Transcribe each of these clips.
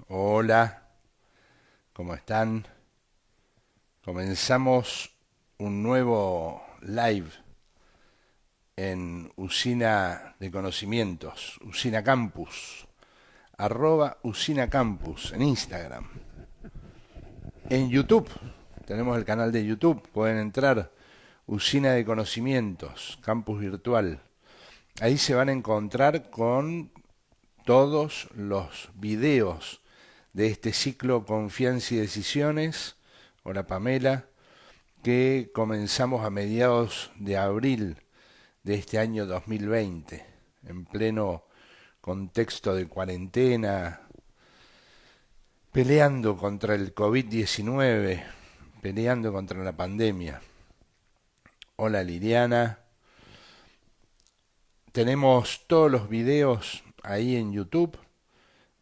Hola, ¿cómo están? Comenzamos un nuevo live en Usina de Conocimientos, Usina Campus, @Usina Campus en Instagram. En YouTube, tenemos el canal de YouTube, pueden entrar, Usina de Conocimientos, Campus Virtual. Ahí se van a encontrar con todos los videos de este ciclo Confianza y Decisiones. Hola Pamela, que comenzamos a mediados de abril de este año 2020, en pleno contexto de cuarentena, peleando contra el COVID-19, peleando contra la pandemia. Hola Liliana, tenemos todos los videos ahí en YouTube,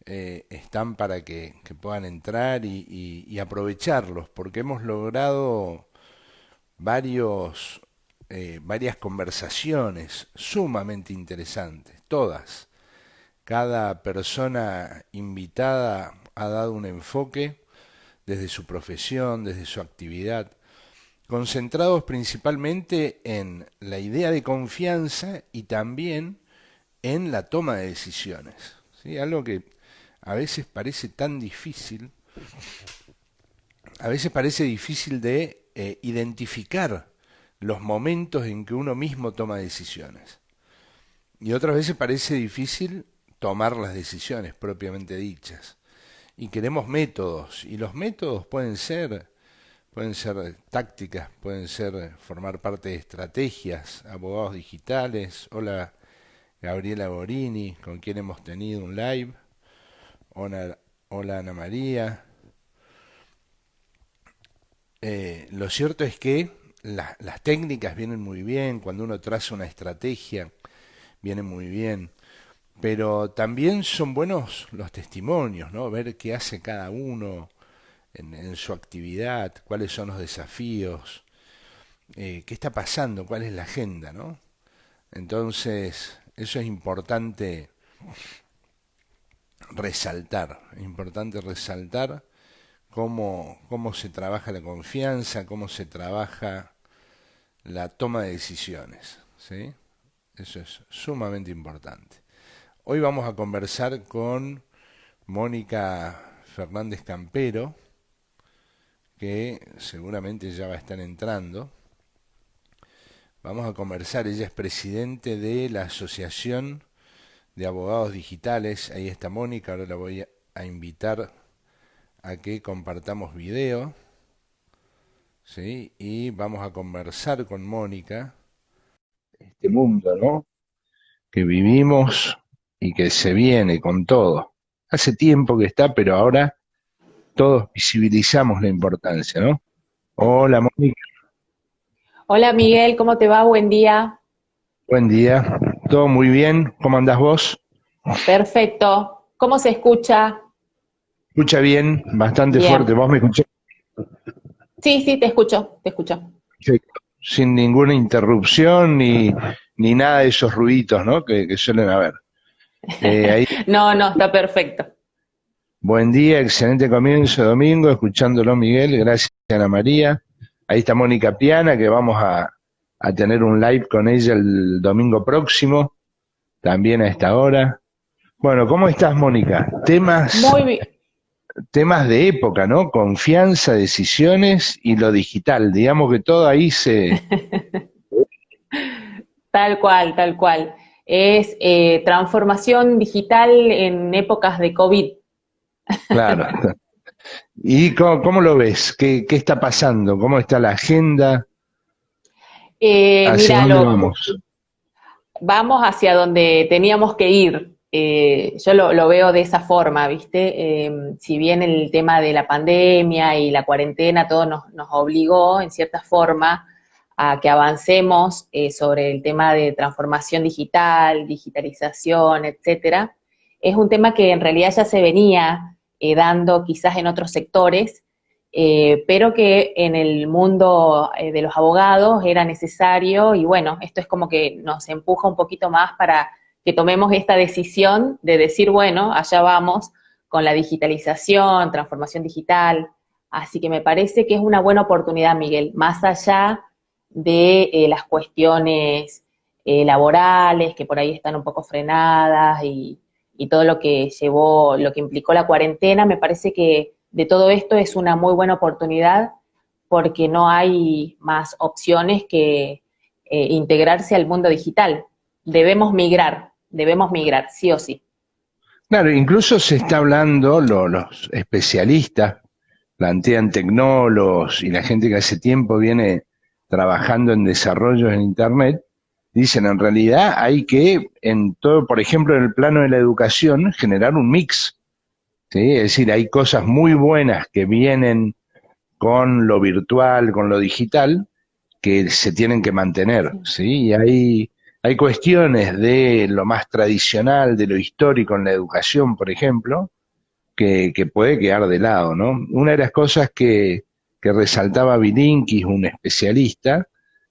están para que puedan entrar y aprovecharlos, porque hemos logrado varias conversaciones sumamente interesantes, todas. Cada persona invitada ha dado un enfoque desde su profesión, desde su actividad, concentrados principalmente en la idea de confianza y también en la toma de decisiones. ¿Sí? Algo que a veces parece tan difícil, a veces parece difícil de identificar los momentos en que uno mismo toma decisiones. Y otras veces parece difícil tomar las decisiones propiamente dichas. Y queremos métodos, y los métodos pueden ser tácticas, pueden ser formar parte de estrategias, abogados digitales. Hola Gabriela Borini, con quien hemos tenido un live. Hola Ana María. Lo cierto es que las técnicas vienen muy bien, cuando uno traza una estrategia, viene muy bien, pero también son buenos los testimonios, ¿no? Ver qué hace cada uno en su actividad, cuáles son los desafíos, qué está pasando, cuál es la agenda, ¿no? Entonces, eso es importante resaltar cómo se trabaja la confianza, cómo se trabaja la toma de decisiones, ¿sí? Eso es sumamente importante. Hoy vamos a conversar con Mónica Fernández Campero, que seguramente ya va a estar entrando. Vamos a conversar, ella es presidente de la Asociación de Abogados Digitales. Ahí está Mónica, ahora la voy a invitar a que compartamos video, ¿sí? Y vamos a conversar con Mónica este mundo, ¿no? Que vivimos y que se viene con todo. Hace tiempo que está, pero ahora todos visibilizamos la importancia, ¿no? Hola, Mónica, Hola Miguel, ¿cómo te va? Buen día. buen día. ¿Todo muy bien? ¿Cómo andás vos? Perfecto. ¿Cómo se escucha? Escucha bien, bastante fuerte. Bien. ¿Vos me escuchás? Sí, sí, te escucho, te escucho. Perfecto. Sin ninguna interrupción ni nada de esos ruiditos, ¿no? Que suelen haber. Ahí, No, no, está perfecto. buen día, excelente comienzo de domingo, escuchándolo Miguel, gracias Ana María. Ahí está Mónica Piana, que vamos a tener un live con ella el domingo próximo, también a esta hora. Bueno, ¿cómo estás, Mónica? Muy bien. Temas de época, ¿no? Confianza, decisiones y lo digital. Digamos que todo ahí se... Tal cual, tal cual. Es transformación digital en épocas de COVID. Claro. ¿Y cómo lo ves? ¿Qué está pasando? ¿Cómo está la agenda? ¿Hacia Mira, dónde vamos? vamos hacia donde teníamos que ir. Yo lo veo de esa forma, ¿viste? Si bien el tema de la pandemia y la cuarentena todo nos obligó, en cierta forma, a que avancemos sobre el tema de transformación digital, digitalización, etcétera, es un tema que en realidad ya se venía dando quizás en otros sectores, pero que en el mundo de los abogados era necesario y bueno, esto es como que nos empuja un poquito más para que tomemos esta decisión de decir, bueno, allá vamos con la digitalización, transformación digital. Así que me parece que es una buena oportunidad, Miguel, más allá de las cuestiones laborales, que por ahí están un poco frenadas y todo lo que llevó, lo que implicó la cuarentena, me parece que de todo esto es una muy buena oportunidad porque no hay más opciones que integrarse al mundo digital. Debemos migrar, sí o sí. Claro, incluso se está hablando, los especialistas plantean, tecnólogos y la gente que hace tiempo viene trabajando en desarrollos en Internet, dicen en realidad hay que, en todo, por ejemplo, en el plano de la educación, generar un mix, ¿sí? Es decir, hay cosas muy buenas que vienen con lo virtual, con lo digital, que se tienen que mantener, Sí. ¿sí? Y hay cuestiones de lo más tradicional, de lo histórico en la educación, por ejemplo, que puede quedar de lado, ¿no? Una de las cosas que resaltaba Bilinkis, un especialista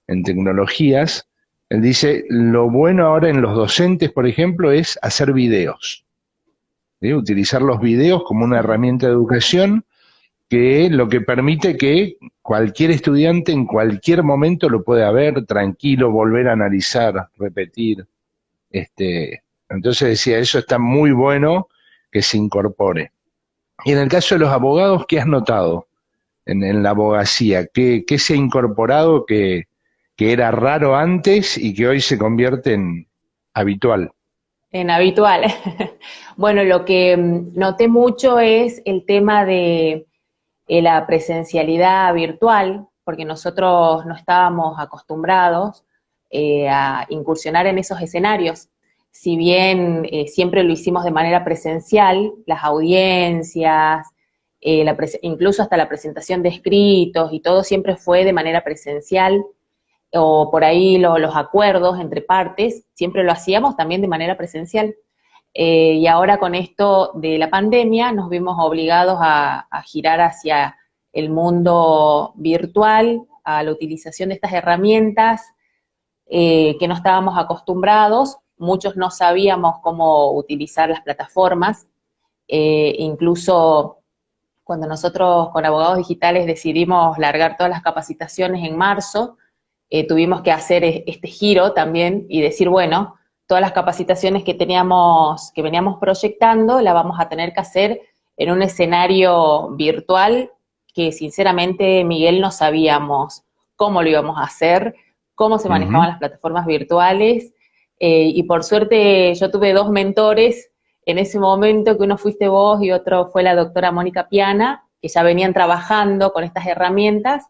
en tecnologías, él dice, lo bueno ahora en los docentes, por ejemplo, es hacer videos, ¿sí? Utilizar los videos como una Ajá. herramienta de educación que lo que permite que cualquier estudiante en cualquier momento lo pueda ver tranquilo, volver a analizar, repetir. Entonces decía, eso está muy bueno que se incorpore. Y en el caso de los abogados, ¿qué has notado en la abogacía? ¿Qué se ha incorporado que era raro antes y que hoy se convierte en habitual? En habitual. Bueno, lo que noté mucho es el tema de la presencialidad virtual, porque nosotros no estábamos acostumbrados a incursionar en esos escenarios. Si bien siempre lo hicimos de manera presencial, las audiencias, incluso hasta la presentación de escritos y todo siempre fue de manera presencial, o por ahí los acuerdos entre partes, siempre lo hacíamos también de manera presencial. Y ahora con esto de la pandemia nos vimos obligados a girar hacia el mundo virtual, a la utilización de estas herramientas que no estábamos acostumbrados, muchos no sabíamos cómo utilizar las plataformas, incluso cuando nosotros con Abogados Digitales decidimos largar todas las capacitaciones en marzo, tuvimos que hacer este giro también y decir, bueno, todas las capacitaciones que teníamos, que veníamos proyectando, la vamos a tener que hacer en un escenario virtual que sinceramente Miguel no sabíamos cómo lo íbamos a hacer, cómo se manejaban Ujú. las plataformas virtuales, y por suerte yo tuve dos mentores en ese momento, que uno fuiste vos y otro fue la doctora Mónica Piana, que ya venían trabajando con estas herramientas,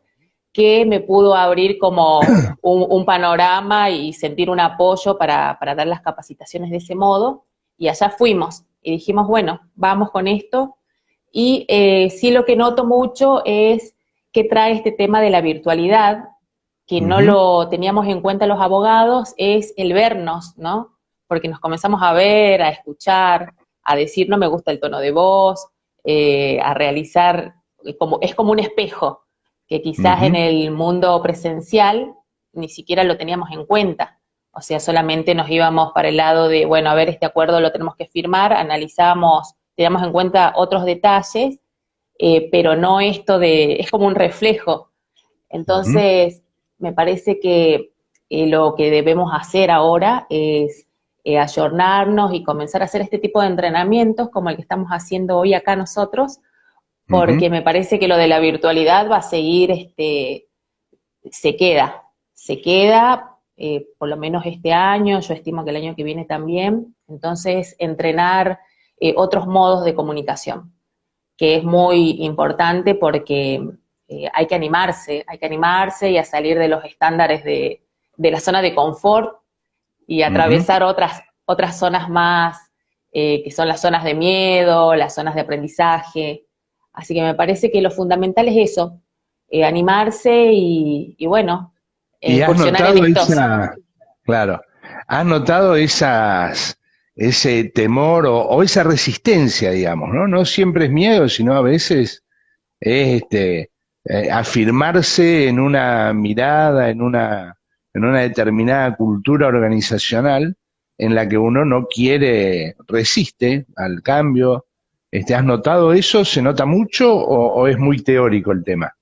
que me pudo abrir como un panorama y sentir un apoyo para dar las capacitaciones de ese modo. Y allá fuimos y dijimos, bueno, vamos con esto. Y sí lo que noto mucho es que trae este tema de la virtualidad, que no Ujú. lo teníamos en cuenta los abogados, es el vernos, ¿no? Porque nos comenzamos a ver, a escuchar, a decir no me gusta el tono de voz, a realizar, es como un espejo, que quizás en Ujú. el mundo presencial ni siquiera lo teníamos en cuenta. O sea, solamente nos íbamos para el lado de, bueno, a ver, este acuerdo lo tenemos que firmar, analizamos, teníamos en cuenta otros detalles, pero no esto de, es como un reflejo. Ujú. Entonces, me parece que lo que debemos hacer ahora es ayornarnos y comenzar a hacer este tipo de entrenamientos como el que estamos haciendo hoy acá nosotros, Ujú. porque me parece que lo de la virtualidad va a seguir, se queda, por lo menos este año, yo estimo que el año que viene también, entonces entrenar otros modos de comunicación, que es muy importante porque hay que animarse y a salir de los estándares de la zona de confort y Ujú. atravesar otras zonas más, que son las zonas de miedo, las zonas de aprendizaje. Así que me parece que lo fundamental es eso, animarse y bueno, ¿Y has incursionar en notado estos. claro, has notado ese temor o esa resistencia, digamos, ¿no? No siempre es miedo, sino a veces es afirmarse en una mirada, en una determinada cultura organizacional en la que uno no quiere, resiste al cambio, ¿Has notado eso? ¿Se nota mucho o es muy teórico el tema?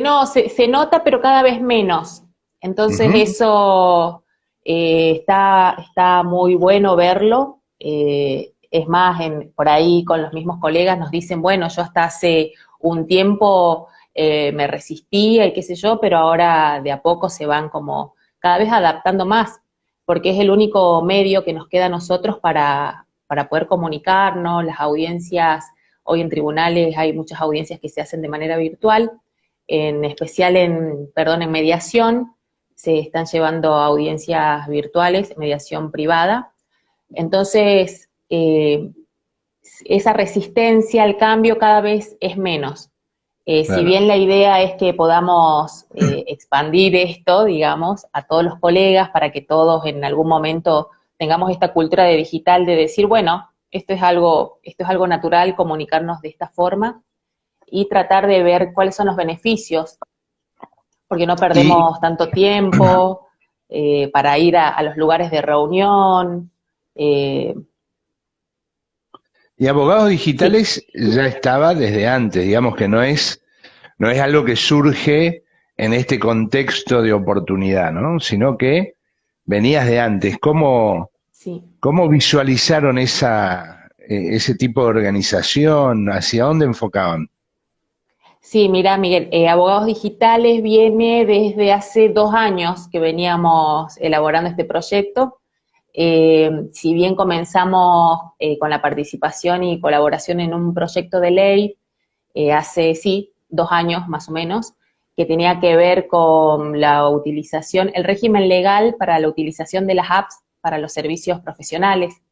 No, se nota, pero cada vez menos. Entonces Ujú. eso está muy bueno verlo. Es más, por ahí con los mismos colegas nos dicen, bueno, yo hasta hace un tiempo me resistía y qué sé yo, pero ahora de a poco se van como cada vez adaptando más, porque es el único medio que nos queda a nosotros para poder comunicarnos. Las audiencias, hoy en tribunales hay muchas audiencias que se hacen de manera virtual, en especial en mediación, se están llevando audiencias virtuales, mediación privada. Entonces, esa resistencia al cambio cada vez es menos. Si Claro. bien la idea es que podamos expandir esto, digamos, a todos los colegas para que todos en algún momento tengamos esta cultura de digital de decir, bueno, esto es algo natural, comunicarnos de esta forma y tratar de ver cuáles son los beneficios, porque no Y, perdemos tanto tiempo para ir a los lugares de reunión. Eh, y abogados sí, digitales ya estaba desde antes, digamos que no es algo que surge en este contexto de oportunidad, ¿no? Sino que venías de antes. sí. ¿Cómo visualizaron ese tipo de organización? ¿Hacia dónde enfocaban? Sí, mira, Miguel, Abogados Digitales viene desde hace 2 años que veníamos elaborando este proyecto. Si bien comenzamos con la participación y colaboración en un proyecto de ley hace, sí, 2 años más o menos, que tenía que ver con la utilización, el régimen legal para la utilización de las apps para los servicios profesionales.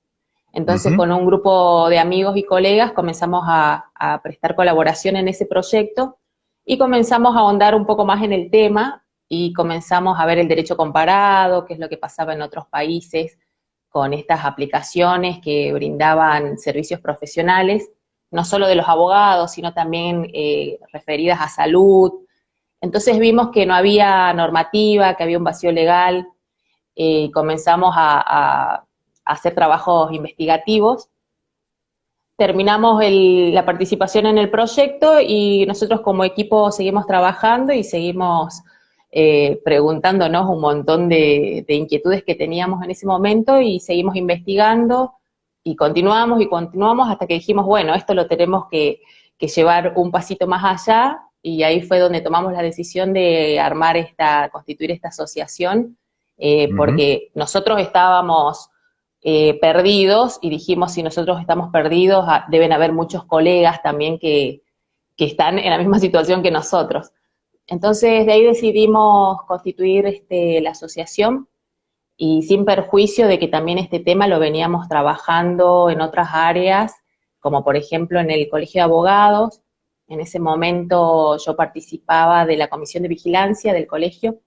Entonces, Ujú. con un grupo de amigos y colegas comenzamos a prestar colaboración en ese proyecto y comenzamos a ahondar un poco más en el tema y comenzamos a ver el derecho comparado, qué es lo que pasaba en otros países con estas aplicaciones que brindaban servicios profesionales, no solo de los abogados, sino también referidas a salud. Entonces vimos que no había normativa, que había un vacío legal, comenzamos a hacer trabajos investigativos. Terminamos la participación en el proyecto y nosotros como equipo seguimos trabajando y seguimos preguntándonos un montón de inquietudes que teníamos en ese momento y seguimos investigando y continuamos hasta que dijimos, bueno, esto lo tenemos que llevar un pasito más allá y ahí fue donde tomamos la decisión de constituir esta asociación, Ujú. porque nosotros estábamos perdidos y dijimos, si nosotros estamos perdidos, deben haber muchos colegas también que están en la misma situación que nosotros. Entonces, de ahí decidimos constituir la asociación y sin perjuicio de que también este tema lo veníamos trabajando en otras áreas, como por ejemplo en el Colegio de Abogados. En ese momento yo participaba de la comisión de vigilancia del colegio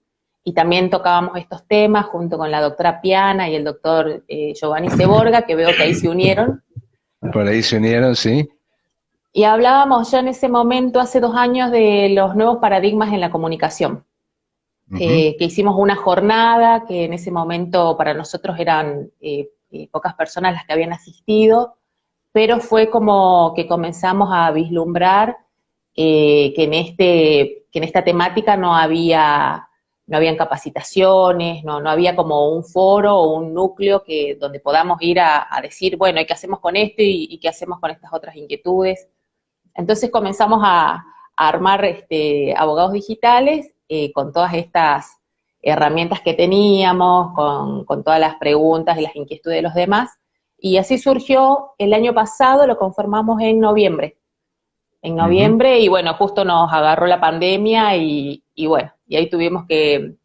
y también tocábamos estos temas junto con la doctora Piana y el doctor Giovanni Seborga, que veo que ahí se unieron. Por ahí se unieron, sí. Y hablábamos ya en ese momento, hace 2 años, de los nuevos paradigmas en la comunicación. Ujú. Que hicimos una jornada que en ese momento para nosotros eran pocas personas las que habían asistido, pero fue como que comenzamos a vislumbrar que en esta temática no habían capacitaciones, no había como un foro o un núcleo donde podamos ir a decir, bueno, ¿y qué hacemos con esto y qué hacemos con estas otras inquietudes? Entonces comenzamos a armar abogados digitales con todas estas herramientas que teníamos, con todas las preguntas y las inquietudes de los demás. Y así surgió el año pasado, lo conformamos en noviembre. En Ujú. noviembre, y bueno, justo nos agarró la pandemia y bueno, y ahí tuvimos que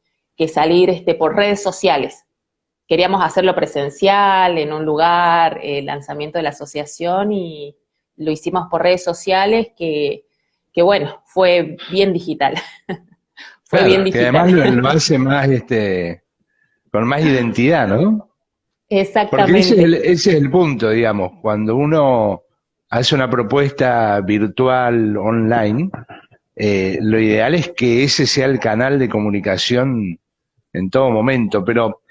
salir por redes sociales. Queríamos hacerlo presencial, en un lugar, el lanzamiento de la asociación, y lo hicimos por redes sociales, que bueno, fue bien digital. Fue bien Claro, que digital. además lo hace más, con más identidad, ¿no? Porque Exactamente. ese es el punto, digamos, cuando uno hace una propuesta virtual online, lo ideal es que ese sea el canal de comunicación en todo momento, pero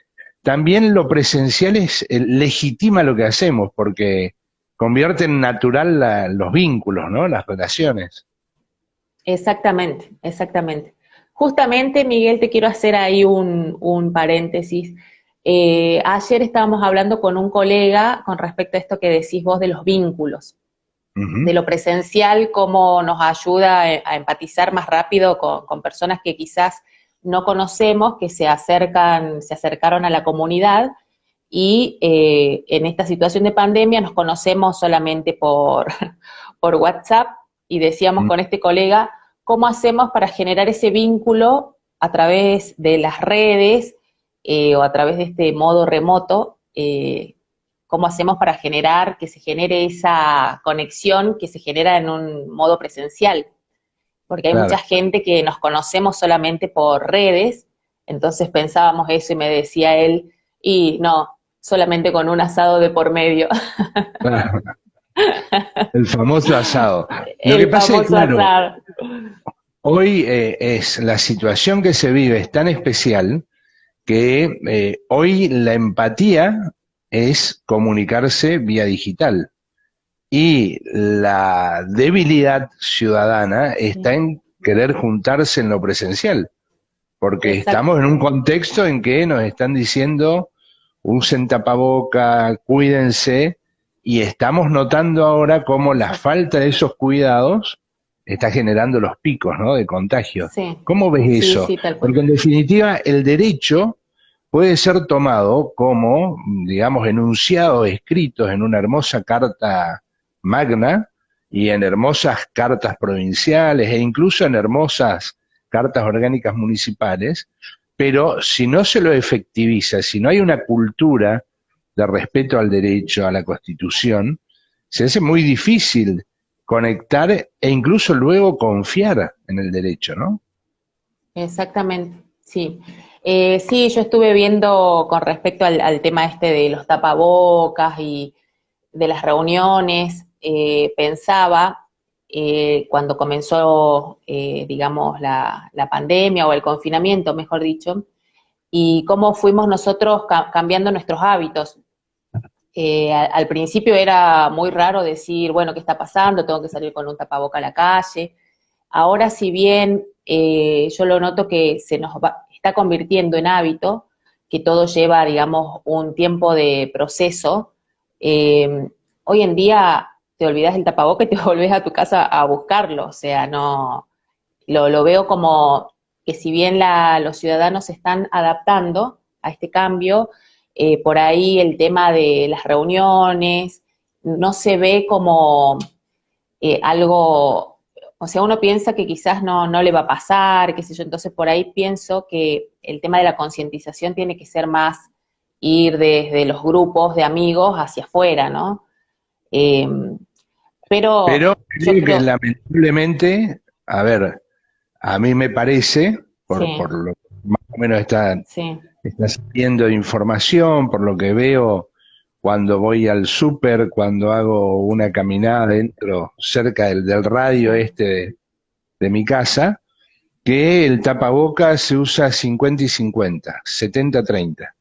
también lo presencial legitima lo que hacemos, porque convierte en natural los vínculos, ¿no? Las relaciones. Exactamente, exactamente. Justamente, Miguel, te quiero hacer ahí un paréntesis. Ayer estábamos hablando con un colega con respecto a esto que decís vos de los vínculos, de Ujú. lo presencial, cómo nos ayuda a empatizar más rápido con personas que quizás no conocemos, que se acercaron a la comunidad y en esta situación de pandemia nos conocemos solamente por WhatsApp y decíamos Mm. con este colega, ¿cómo hacemos para generar ese vínculo a través de las redes o a través de este modo remoto? ¿Cómo hacemos para generar, que se genere esa conexión que se genera en un modo presencial? Porque hay mucha Claro. gente que nos conocemos solamente por redes, entonces pensábamos eso y me decía él, y no, solamente con un asado de por medio, Claro. El famoso asado. Lo que el pasa es que, famoso claro, asado. hoy es la situación que se vive es tan especial que hoy la empatía es comunicarse vía digital y la debilidad ciudadana está Sí, en querer juntarse en lo presencial, porque exacto, estamos en un contexto en que nos están diciendo usen tapaboca, cuídense, y estamos notando ahora cómo la exacto. falta de esos cuidados está generando los picos, ¿no? De contagio. Sí, ¿Cómo ves sí, eso? sí, tal cual. Porque en definitiva el derecho puede ser tomado como, digamos, enunciados escritos en una hermosa carta magna y en hermosas cartas provinciales e incluso en hermosas cartas orgánicas municipales, pero si no se lo efectiviza, si no hay una cultura de respeto al derecho, a la Constitución, se hace muy difícil conectar e incluso luego confiar en el derecho, ¿no? Exactamente, sí. Sí, yo estuve viendo con respecto al tema este de los tapabocas y de las reuniones, pensaba cuando comenzó, digamos, la pandemia o el confinamiento, mejor dicho, y cómo fuimos nosotros cambiando nuestros hábitos. Al principio era muy raro decir, bueno, ¿qué está pasando? Tengo que salir con un tapaboca a la calle. Ahora, si bien yo lo noto que está convirtiendo en hábito, que todo lleva, digamos, un tiempo de proceso, eh, hoy en día te olvidas del tapaboca y te volvés a tu casa a buscarlo. O sea, no, lo veo como que si bien los ciudadanos se están adaptando a este cambio, por ahí el tema de las reuniones no se ve como algo, o sea, uno piensa que quizás no le va a pasar, qué sé yo, entonces por ahí pienso que el tema de la concientización tiene que ser más ir desde los grupos de amigos hacia afuera, ¿no? Eh, Pero pero yo creo que creo, lamentablemente, a ver, a mí me parece, por sí, lo que más o menos sí, está saliendo de información, por lo que veo cuando voy al súper, cuando hago una caminada dentro, cerca del radio sí, este de mi casa, que el tapaboca se usa 50 y 50, 70-30.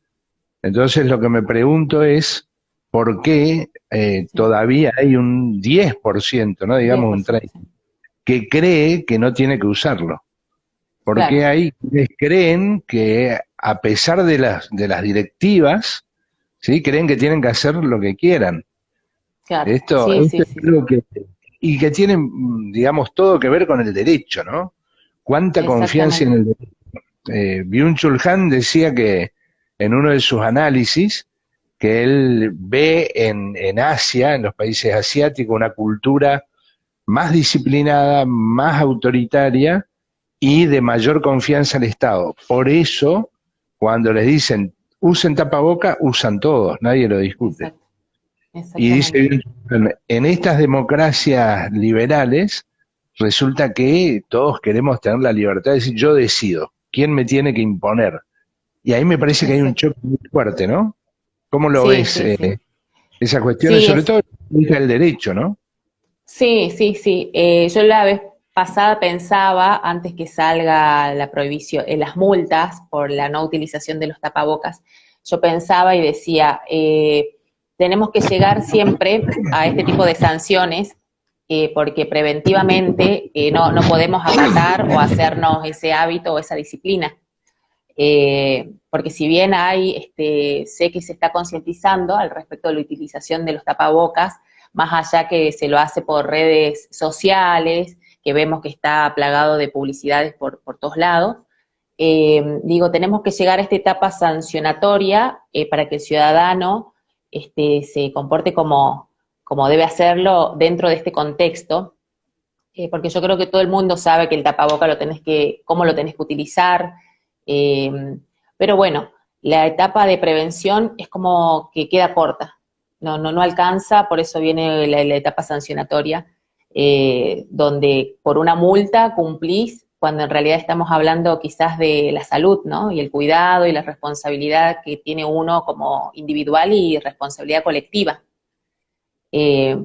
Entonces lo que me pregunto es, ¿por qué sí, todavía hay un 10%, no digamos un 10%, 30%, sí, que cree que no tiene que usarlo? ¿Por qué claro, hay quienes creen que a pesar de las directivas, ¿sí? Creen que tienen que hacer lo que quieran? claro, Esto, sí, esto sí, es sí, sí, algo que, y que tiene, digamos, todo que ver con el derecho, ¿no? ¿Cuánta confianza en exactamente, el derecho? Byung-Chul Han decía que en uno de sus análisis, que él ve en Asia, en los países asiáticos, una cultura más disciplinada, más autoritaria y de mayor confianza al Estado. Por eso, cuando les dicen usen tapaboca, usan todos, nadie lo discute. exacto, Y exactamente, dice, en estas democracias liberales, resulta que todos queremos tener la libertad de decir yo decido, ¿quién me tiene que imponer? Y ahí me parece que hay un exacto, choque muy fuerte, ¿no? ¿Cómo lo sí, ves? sí, sí, Esas cuestiones, sí, sobre todo el derecho, ¿no? sí, sí, sí. Yo la vez pasada pensaba, antes que salga la prohibición, las multas por la no utilización de los tapabocas, yo pensaba y decía, tenemos que llegar siempre a este tipo de sanciones, porque preventivamente no podemos acatar o hacernos ese hábito o esa disciplina. Porque si bien sé que se está concientizando al respecto de la utilización de los tapabocas, más allá que se lo hace por redes sociales, que vemos que está plagado de publicidades por todos lados, tenemos que llegar a esta etapa sancionatoria para que el ciudadano se comporte como debe hacerlo dentro de este contexto, porque yo creo que todo el mundo sabe que el tapaboca cómo lo tenés que utilizar, pero bueno, la etapa de prevención es como que queda corta, no alcanza, por eso viene la etapa sancionatoria, donde por una multa cumplís, cuando en realidad estamos hablando quizás de la salud, ¿no? Y el cuidado y la responsabilidad que tiene uno como individual y responsabilidad colectiva. Eh,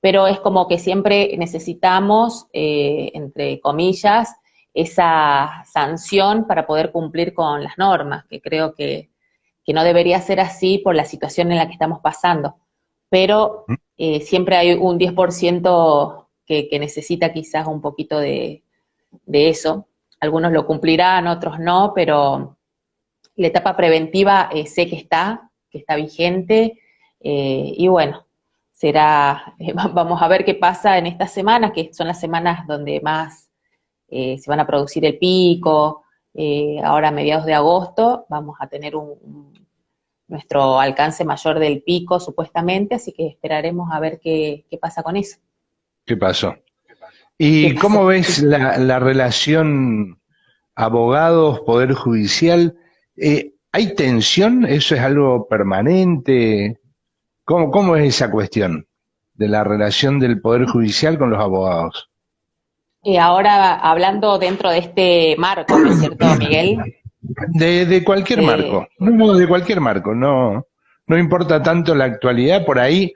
pero es como que siempre necesitamos, entre comillas, esa sanción para poder cumplir con las normas, que creo que no debería ser así por la situación en la que estamos pasando. Pero siempre hay un 10% que necesita quizás un poquito de eso. Algunos lo cumplirán, otros no, pero la etapa preventiva sé que está vigente, y bueno, vamos a ver qué pasa en estas semanas, que son las semanas donde más se van a producir el pico. Ahora a mediados de agosto vamos a tener nuestro alcance mayor del pico supuestamente, así que esperaremos a ver qué pasa con eso. ¿Qué pasó? ¿Qué ¿Y cómo pasó? ves la relación abogados-poder judicial? ¿Hay tensión? ¿Eso es algo permanente? ¿Cómo es esa cuestión de la relación del poder judicial con los abogados? Ahora hablando dentro de este marco, ¿no es cierto, Miguel? De cualquier marco, De, no, de cualquier marco, no importa tanto la actualidad, por ahí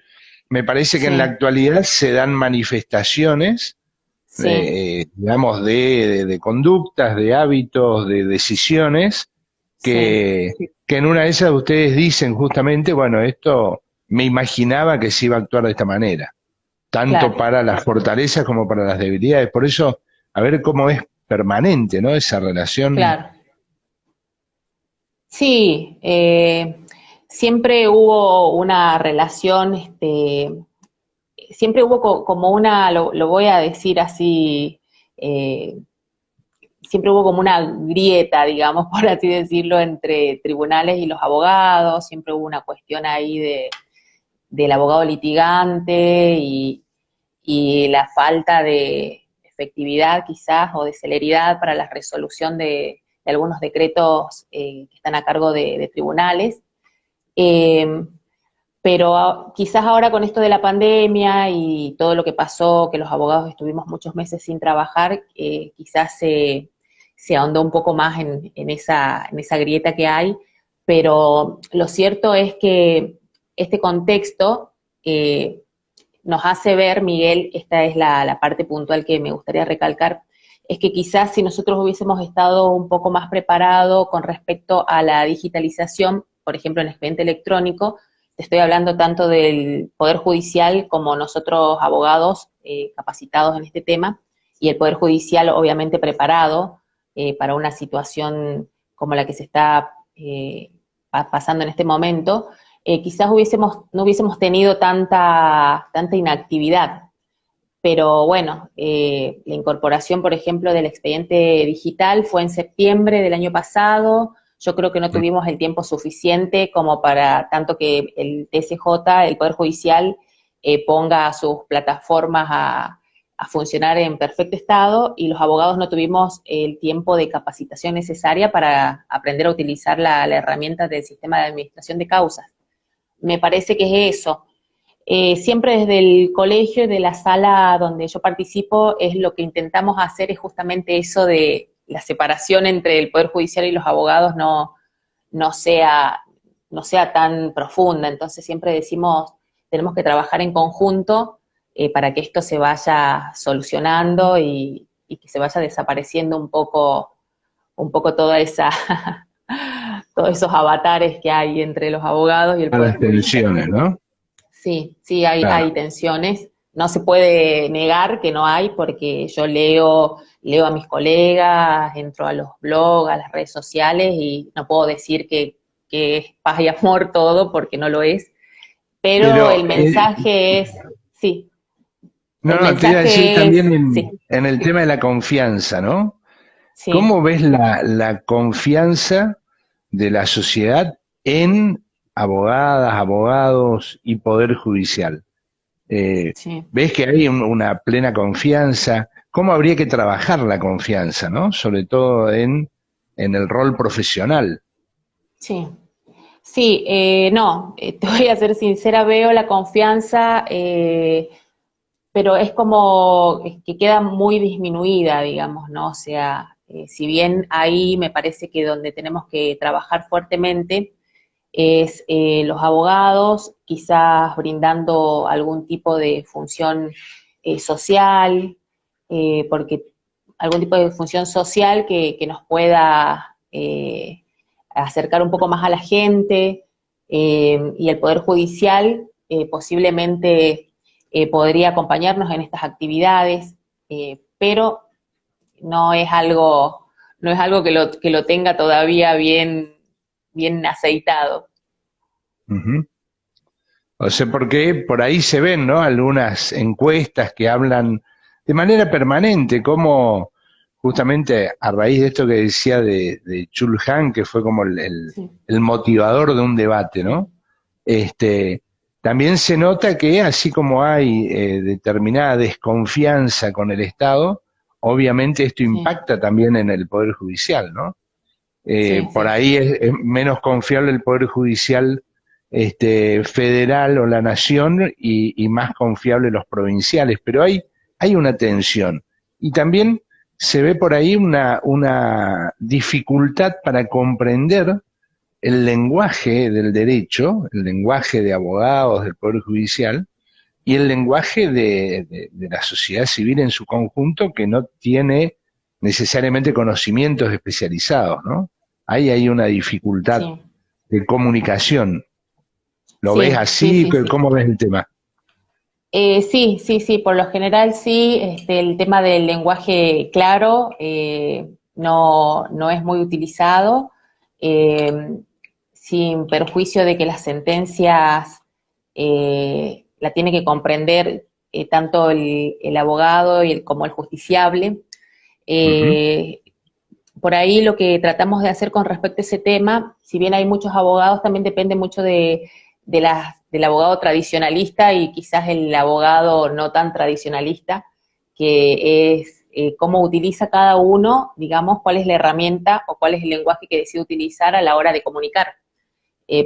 me parece que en la sí, actualidad se dan manifestaciones, sí, digamos, de conductas, de hábitos, de decisiones, sí, que en una de esas ustedes dicen justamente, bueno, esto me imaginaba que se iba a actuar de esta manera, tanto claro, para las fortalezas como para las debilidades. Por eso, a ver cómo es permanente, ¿no? Esa relación. claro. Sí, siempre hubo una relación, siempre hubo como lo voy a decir así, eh, siempre hubo como una grieta, digamos, por así decirlo, entre tribunales y los abogados, siempre hubo una cuestión ahí del abogado litigante y la falta de efectividad quizás o de celeridad para la resolución de algunos decretos que están a cargo de tribunales. Eh, pero quizás ahora con esto de la pandemia y todo lo que pasó, que los abogados estuvimos muchos meses sin trabajar, quizás se ahondó un poco más en esa grieta que hay, pero lo cierto es que este contexto nos hace ver, Miguel, esta es la parte puntual que me gustaría recalcar, es que quizás si nosotros hubiésemos estado un poco más preparados con respecto a la digitalización, por ejemplo, en el expediente electrónico, te estoy hablando tanto del Poder Judicial como nosotros abogados capacitados en este tema, y el Poder Judicial obviamente preparado para una situación como la que se está pasando en este momento, quizás no hubiésemos tenido tanta inactividad. Pero bueno, la incorporación, por ejemplo, del expediente digital fue en septiembre del año pasado. Yo creo que no tuvimos el tiempo suficiente como para tanto que el TSJ, el Poder Judicial, ponga sus plataformas a funcionar en perfecto estado, y los abogados no tuvimos el tiempo de capacitación necesaria para aprender a utilizar la herramienta del sistema de administración de causas. Me parece que es eso. Siempre desde el colegio y de la sala donde yo participo, es lo que intentamos hacer es justamente eso de la separación entre el Poder Judicial y los abogados no sea, no sea tan profunda. Entonces siempre decimos, tenemos que trabajar en conjunto para que esto se vaya solucionando y que se vaya desapareciendo un poco todos esos avatares que hay entre los abogados y el A Poder las Judicial. tensiones, ¿no? Sí, sí, Claro. hay tensiones. No se puede negar que no hay, porque yo leo a mis colegas, entro a los blogs, a las redes sociales, y no puedo decir que es paz y amor todo, porque no lo es. Pero Pero, el mensaje es, sí, no, el no, te iba a decir mensaje también es, sí, en el tema de la confianza, ¿no? sí, ¿Cómo ves la confianza de la sociedad en abogadas, abogados y poder judicial? sí. ¿Ves que hay una plena confianza? ¿Cómo habría que trabajar la confianza, ¿no? Sobre todo en el rol profesional. Sí, sí, no, te voy a ser sincera, veo la confianza, pero es como que queda muy disminuida, digamos, ¿no? O sea, si bien ahí me parece que donde tenemos que trabajar fuertemente es los abogados, quizás brindando algún tipo de función social, porque algún tipo de función social que nos pueda acercar un poco más a la gente, y el Poder Judicial posiblemente podría acompañarnos en estas actividades, pero no es algo que lo tenga todavía bien aceitado. Ujú. O sea, porque por ahí se ven, ¿no? Algunas encuestas que hablan de manera permanente, como justamente a raíz de esto que decía de Chulhan, que fue como Sí, el motivador de un debate, ¿no? Este, también se nota que así como hay determinada desconfianza con el Estado, obviamente esto sí, impacta también en el Poder Judicial, ¿no? sí, Por sí, ahí es menos confiable el Poder Judicial federal o la nación y más confiable los provinciales, pero hay una tensión. Y también se ve por ahí una dificultad para comprender el lenguaje del derecho, el lenguaje de abogados del Poder Judicial y el lenguaje de la sociedad civil en su conjunto que no tiene necesariamente conocimientos especializados, ¿no? Ahí hay una dificultad sí, de comunicación. ¿Lo ves sí, sí, así? sí, sí. ¿Cómo ves el tema? Sí, sí, sí, por lo general sí, el tema del lenguaje claro no es muy utilizado, eh, sin perjuicio de que las sentencias la tiene que comprender tanto el abogado como el justiciable. Ujú. Eh, por ahí lo que tratamos de hacer con respecto a ese tema, si bien hay muchos abogados, también depende mucho del abogado tradicionalista y quizás el abogado no tan tradicionalista, que es cómo utiliza cada uno, digamos, cuál es la herramienta o cuál es el lenguaje que decide utilizar a la hora de comunicar.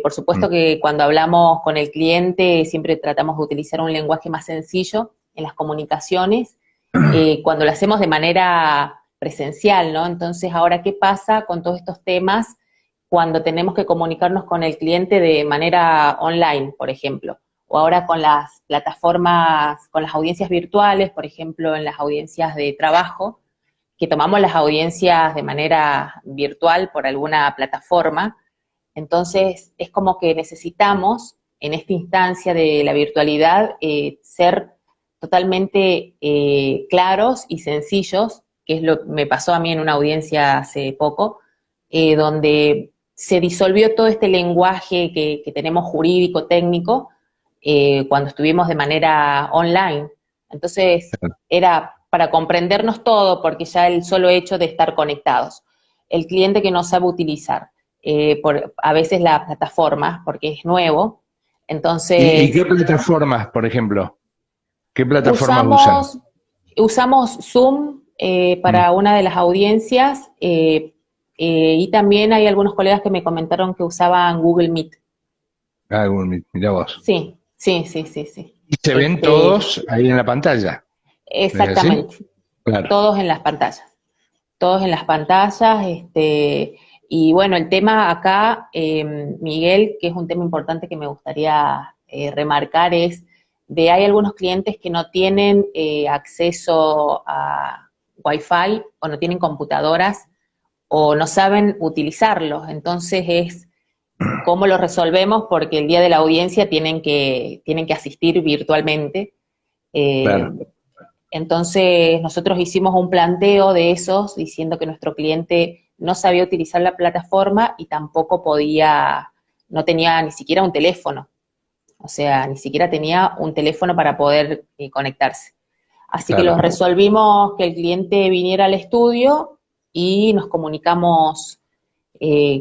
Por supuesto Mm. que cuando hablamos con el cliente siempre tratamos de utilizar un lenguaje más sencillo en las comunicaciones, cuando lo hacemos de manera presencial, ¿no? Entonces, ahora, ¿qué pasa con todos estos temas cuando tenemos que comunicarnos con el cliente de manera online, por ejemplo? O ahora con las plataformas, con las audiencias virtuales, por ejemplo, en las audiencias de trabajo, que tomamos las audiencias de manera virtual por alguna plataforma. Entonces, es como que necesitamos, en esta instancia de la virtualidad, ser totalmente claros y sencillos, que es lo que me pasó a mí en una audiencia hace poco, donde se disolvió todo este lenguaje que tenemos jurídico, técnico, cuando estuvimos de manera online. Entonces, era para comprendernos todo, porque ya el solo hecho de estar conectados. El cliente que no sabe utilizar a veces la plataforma, porque es nuevo. ¿Y qué Entonces, plataformas, por ejemplo? ¿Qué plataformas usan? usamos, usamos Zoom Mm. para una de las audiencias, y también hay algunos colegas que me comentaron que usaban Google Meet. Ah, mirá vos. Sí, sí, sí, sí, sí. Y se ven Este, todos ahí en la pantalla, ¿no es así? exactamente, Claro. todos en las pantallas. Todos en las pantallas, y bueno, el tema acá, Miguel, que es un tema importante que me gustaría remarcar, es de hay algunos clientes que no tienen acceso a Wi-Fi o no tienen computadoras o no saben utilizarlos, entonces es ¿Cómo lo resolvemos? Porque el día de la audiencia tienen que asistir virtualmente. Eh, Claro, entonces nosotros hicimos un planteo de esos diciendo que nuestro cliente no sabía utilizar la plataforma y tampoco podía, no tenía ni siquiera un teléfono. O sea, ni siquiera tenía un teléfono para poder conectarse. Así que los claro, resolvimos que el cliente viniera al estudio y nos comunicamos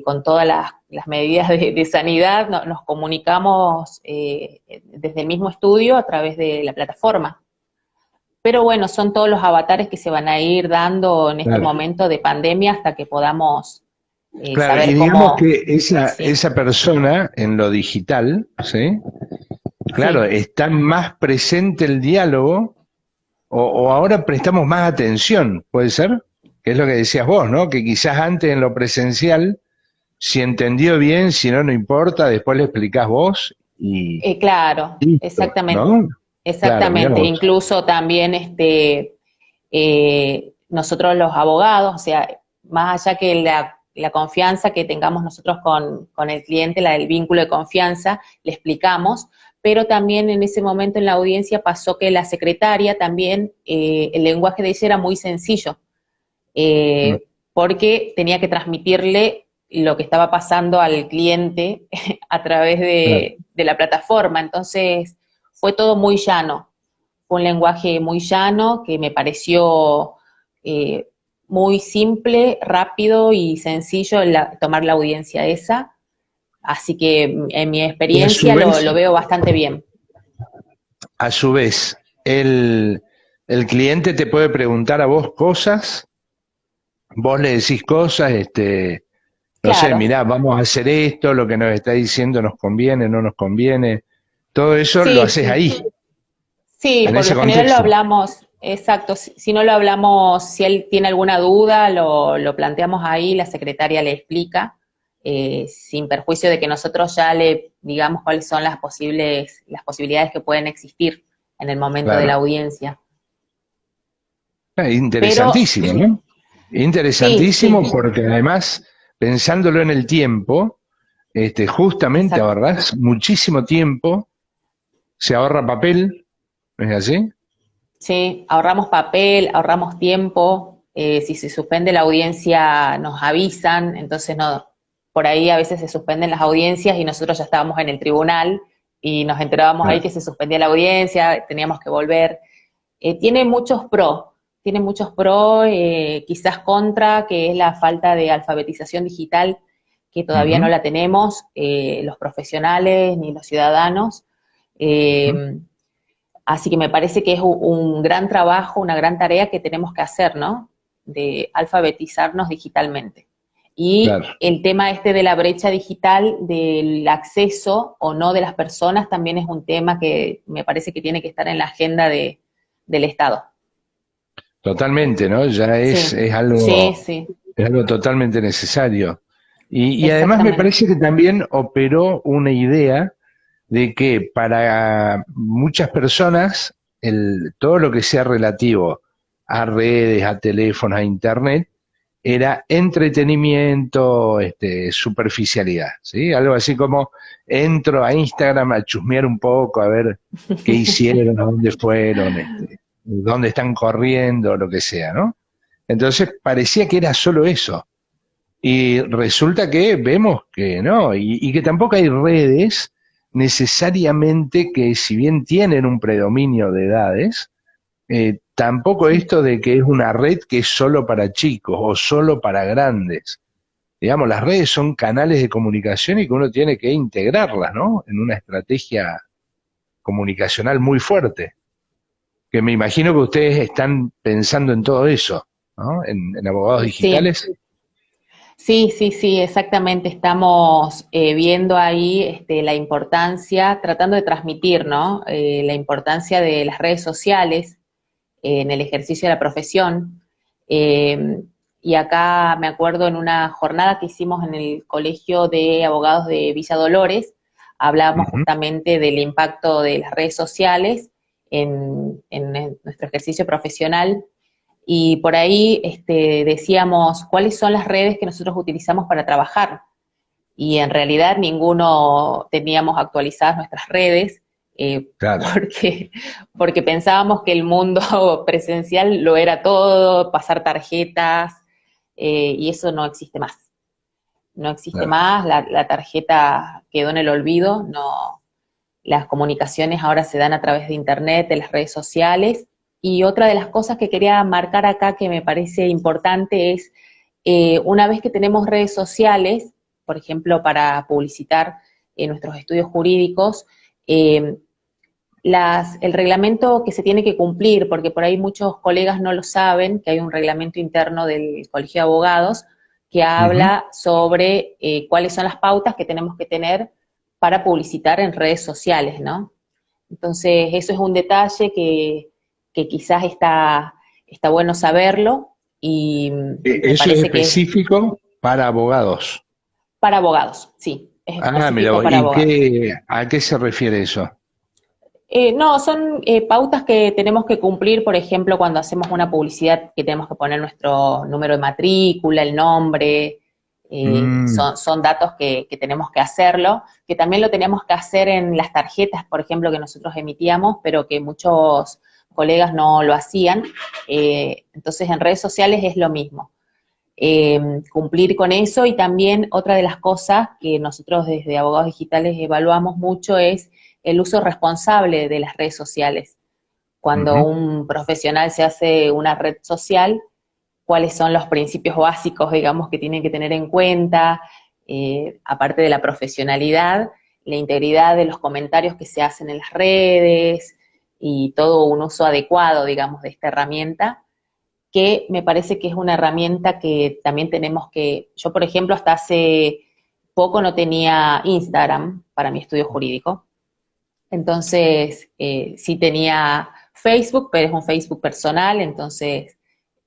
con todas las medidas de sanidad, nos comunicamos desde el mismo estudio a través de la plataforma. Pero bueno, son todos los avatares que se van a ir dando en este claro. momento de pandemia hasta que podamos Claro, y saber digamos cómo, que sí, esa persona en lo digital, ¿sí? Claro, sí, está más presente el diálogo o ahora prestamos más atención, ¿puede ser? Que es lo que decías vos, ¿no? Que quizás antes en lo presencial, si entendió bien, si no, no importa, después le explicás vos y claro, listo, exactamente, ¿no? Claro, mirá exactamente. vos. Incluso también nosotros los abogados, o sea, más allá que la confianza que tengamos nosotros con el cliente, el vínculo de confianza, le explicamos, pero también en ese momento en la audiencia pasó que la secretaria también, el lenguaje de ella era muy sencillo, Mm, porque tenía que transmitirle lo que estaba pasando al cliente a través claro. de la plataforma. Entonces, fue todo muy llano, fue un lenguaje muy llano que me pareció eh, muy simple, rápido y sencillo tomar la audiencia esa. Así que en mi Y experiencia lo veo bastante bien. a su vez, el cliente te puede preguntar a vos cosas, vos le decís cosas, no sé, Claro. mirá, vamos a hacer esto, lo que nos está diciendo nos conviene, no nos conviene, todo eso lo Sí, haces sí. ahí, Sí, en por ese lo general lo contexto. hablamos, exacto, si no lo hablamos, si él tiene alguna duda, lo planteamos ahí, la secretaria le explica, sin perjuicio de que nosotros ya le digamos cuáles son las posibilidades que pueden existir en el momento de la Claro. audiencia. Pero Interesantísimo, ¿no? sí, sí, Interesantísimo porque además, pensándolo en el tiempo, justamente exacto. ahorrás muchísimo tiempo, se ahorra papel, ¿no es así? Sí, ahorramos papel, ahorramos tiempo, si se suspende la audiencia nos avisan, entonces no, por ahí a veces se suspenden las audiencias y nosotros ya estábamos en el tribunal y nos enterábamos ahí Claro, que se suspendía la audiencia, teníamos que volver. Tiene muchos pros, tiene muchos pros, quizás contra, que es la falta de alfabetización digital, que todavía no ujú, la tenemos, los profesionales ni los ciudadanos. ujú, Eh, Así que me parece que es un gran trabajo, una gran tarea que tenemos que hacer, ¿no? De alfabetizarnos digitalmente. Y claro. el tema este de la brecha digital, del acceso o no de las personas, también es un tema que me parece que tiene que estar en la agenda del Estado. Totalmente, ¿no? Ya Sí, sí, sí, es algo totalmente necesario. Y además me exactamente. parece que también operó una idea de que para muchas personas todo lo que sea relativo a redes, a teléfonos, a internet, era entretenimiento, superficialidad, ¿sí? Algo así como entro a Instagram a chusmear un poco, a ver qué hicieron, a dónde fueron, dónde están corriendo, lo que sea, ¿no? Entonces parecía que era solo eso. Y resulta que vemos que no, y que tampoco hay redes necesariamente que si bien tienen un predominio de edades, tampoco Sí. esto de que es una red que es solo para chicos o solo para grandes. Digamos, las redes son canales de comunicación y que uno tiene que integrarlas, ¿no? En una estrategia comunicacional muy fuerte, que me imagino que ustedes están pensando en todo eso, ¿no? En abogados Sí, digitales. sí, sí, sí, exactamente. Estamos viendo ahí la importancia, tratando de transmitir, ¿no? La importancia de las redes sociales en el ejercicio de la profesión. Eh, y acá me acuerdo en una jornada que hicimos en el Colegio de Abogados de Villa Dolores, hablábamos Ujú, justamente del impacto de las redes sociales en nuestro ejercicio profesional y por ahí decíamos cuáles son las redes que nosotros utilizamos para trabajar. y en realidad ninguno teníamos actualizadas nuestras redes, Claro, porque pensábamos que el mundo presencial lo era todo, pasar tarjetas, y eso no existe más. No existe claro. más, la tarjeta quedó en el olvido, no, las comunicaciones ahora se dan a través de internet, de las redes sociales, y otra de las cosas que quería marcar acá que me parece importante es, una vez que tenemos redes sociales, por ejemplo, para publicitar nuestros estudios jurídicos, eh, el reglamento que se tiene que cumplir, porque por ahí muchos colegas no lo saben, que hay un reglamento interno del Colegio de Abogados que Ujú. habla sobre cuáles son las pautas que tenemos que tener para publicitar en redes sociales, ¿no? Entonces, eso es un detalle que quizás está bueno saberlo y me Eso es parece que es específico para abogados. para abogados, sí, es Ah, mira, específico para ¿y abogados. a qué se refiere eso? No, son pautas que tenemos que cumplir, por ejemplo, cuando hacemos una publicidad que tenemos que poner nuestro número de matrícula, el nombre, Mm, son datos que tenemos que hacerlo, que también lo tenemos que hacer en las tarjetas, por ejemplo, que nosotros emitíamos, pero que muchos colegas no lo hacían. Entonces, en redes sociales es lo mismo. Cumplir con eso y también otra de las cosas que nosotros desde Abogados Digitales evaluamos mucho es el uso responsable de las redes sociales. Cuando ujú, un profesional se hace una red social, cuáles son los principios básicos, digamos, que tienen que tener en cuenta, aparte de la profesionalidad, la integridad de los comentarios que se hacen en las redes y todo un uso adecuado, digamos, de esta herramienta, que me parece que es una herramienta que también tenemos que, yo por ejemplo hasta hace poco no tenía Instagram para mi estudio jurídico, entonces sí tenía Facebook, pero es un Facebook personal, entonces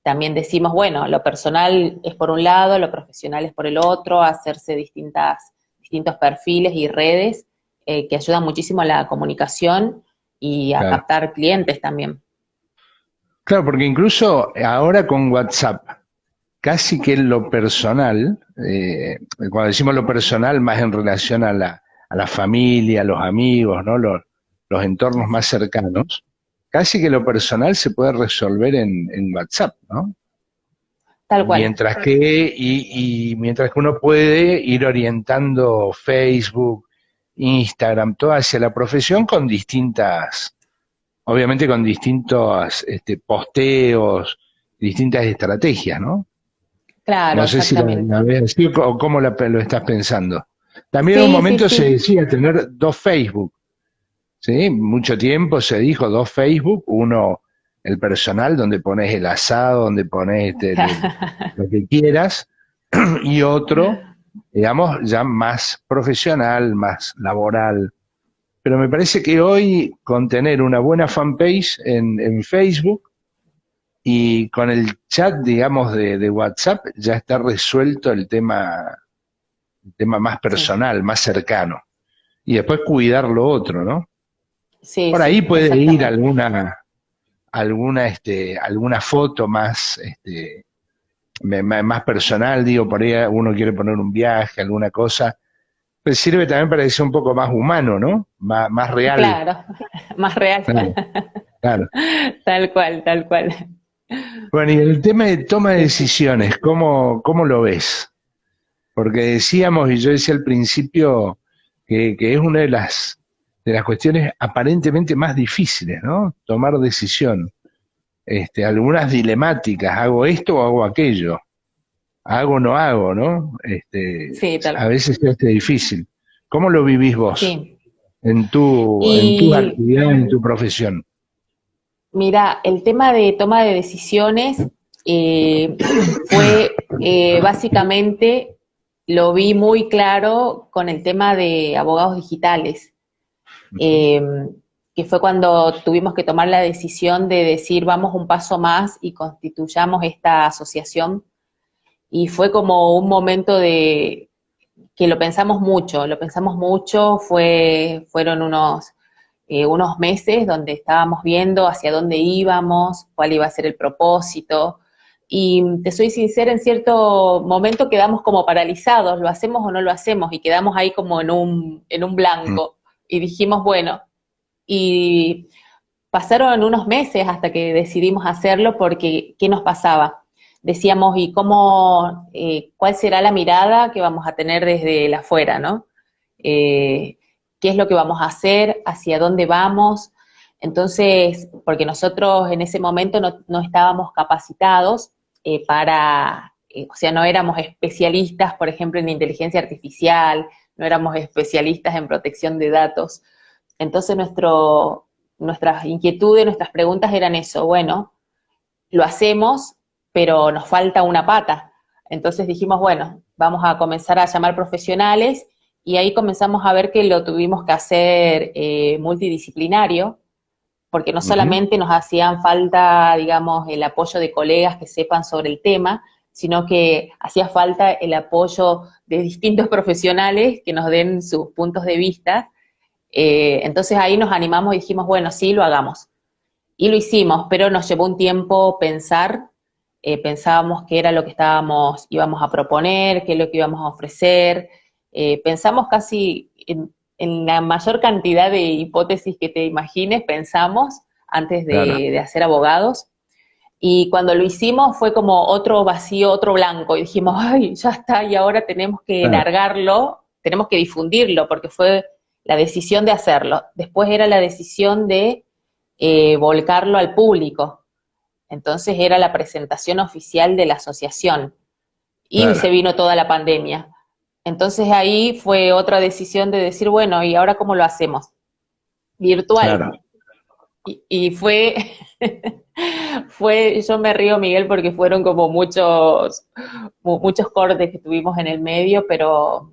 también decimos, bueno, lo personal es por un lado, lo profesional es por el otro, hacerse distintos perfiles y redes que ayudan muchísimo a la comunicación y a claro. captar clientes también. Claro, porque incluso ahora con WhatsApp, casi que lo personal, cuando decimos lo personal, más en relación a la familia, a los amigos, ¿no? Los entornos más cercanos, casi que lo personal se puede resolver en WhatsApp, ¿no? Tal cual. Mientras que uno puede ir orientando Facebook, Instagram, todo hacia la profesión con distintas, obviamente con distintos posteos, distintas estrategias, ¿no? Claro, No sé si la exactamente. ves así o cómo lo estás pensando. También en un Sí, sí, momento se sí. decía tener dos Facebook, ¿sí? Mucho tiempo se dijo dos Facebook, uno el personal, donde pones el asado, donde pones lo que quieras, y otro, digamos, ya más profesional, más laboral. Pero me parece que hoy con tener una buena fanpage en Facebook y con el chat, digamos, de WhatsApp, ya está resuelto el tema más Sí, personal, más cercano. Y después cuidar lo otro, ¿no? sí, Por ahí sí, puede ir exactamente. alguna foto más, más personal, digo, por ahí uno quiere poner un viaje, alguna cosa, pues sirve también para que sea un poco más humano, ¿no? Más real. Claro, más real. Claro, claro. Tal cual, tal cual. Bueno, y el tema de toma de Sí, sí. decisiones, ¿cómo lo ves? Porque decíamos, y yo decía al principio, que es una de las cuestiones aparentemente más difíciles, ¿no? Tomar decisión. Algunas dilemáticas, ¿hago esto o hago aquello? ¿Hago o no hago, no? Sí, A tal. veces se hace difícil. ¿Cómo lo vivís vos Sí. en tu Y actividad, en tu profesión? mira, el tema de toma de decisiones fue básicamente, lo vi muy claro con el tema de abogados digitales. Ujú. eh, que fue cuando tuvimos que tomar la decisión de decir vamos un paso más y constituyamos esta asociación. Y fue como un momento de que lo pensamos mucho, fueron unos meses donde estábamos viendo hacia dónde íbamos, cuál iba a ser el propósito, y te soy sincera, en cierto momento quedamos como paralizados, ¿lo hacemos o no lo hacemos? Y quedamos ahí como en un Mm. blanco. Y dijimos, bueno, y pasaron unos meses hasta que decidimos hacerlo porque, ¿qué nos pasaba? Decíamos, ¿y cómo, cuál será la mirada que vamos a tener desde el afuera, ¿no? ¿Qué es lo que vamos a hacer? ¿Hacia dónde vamos? Entonces, porque nosotros en ese momento no estábamos capacitados o sea, no éramos especialistas, por ejemplo, en inteligencia artificial, no éramos especialistas en protección de datos. Entonces, nuestras inquietudes, nuestras preguntas eran eso, bueno, lo hacemos, pero nos falta una pata. Entonces dijimos, bueno, vamos a comenzar a llamar profesionales y ahí comenzamos a ver que lo tuvimos que hacer multidisciplinario, porque no Ujú. solamente nos hacían falta, digamos, el apoyo de colegas que sepan sobre el tema, sino que hacía falta el apoyo de distintos profesionales que nos den sus puntos de vista. Entonces ahí nos animamos y dijimos, bueno, sí, lo hagamos. Y lo hicimos, pero nos llevó un tiempo pensar, pensábamos qué era lo que íbamos a proponer, qué es lo que íbamos a ofrecer, pensamos casi en la mayor cantidad de hipótesis que te imagines, pensamos antes Claro, de hacer abogados, y cuando lo hicimos fue como otro vacío, otro blanco, y dijimos, ay, ya está, y ahora tenemos que claro, largarlo, tenemos que difundirlo, porque fue la decisión de hacerlo. Después era la decisión de volcarlo al público. Entonces era la presentación oficial de la asociación. Y se claro, vino toda la pandemia. Entonces ahí fue otra decisión de decir, bueno, ¿y ahora cómo lo hacemos? Virtual. claro. Y fue, yo me río, Miguel, porque fueron como muchos cortes que tuvimos en el medio, pero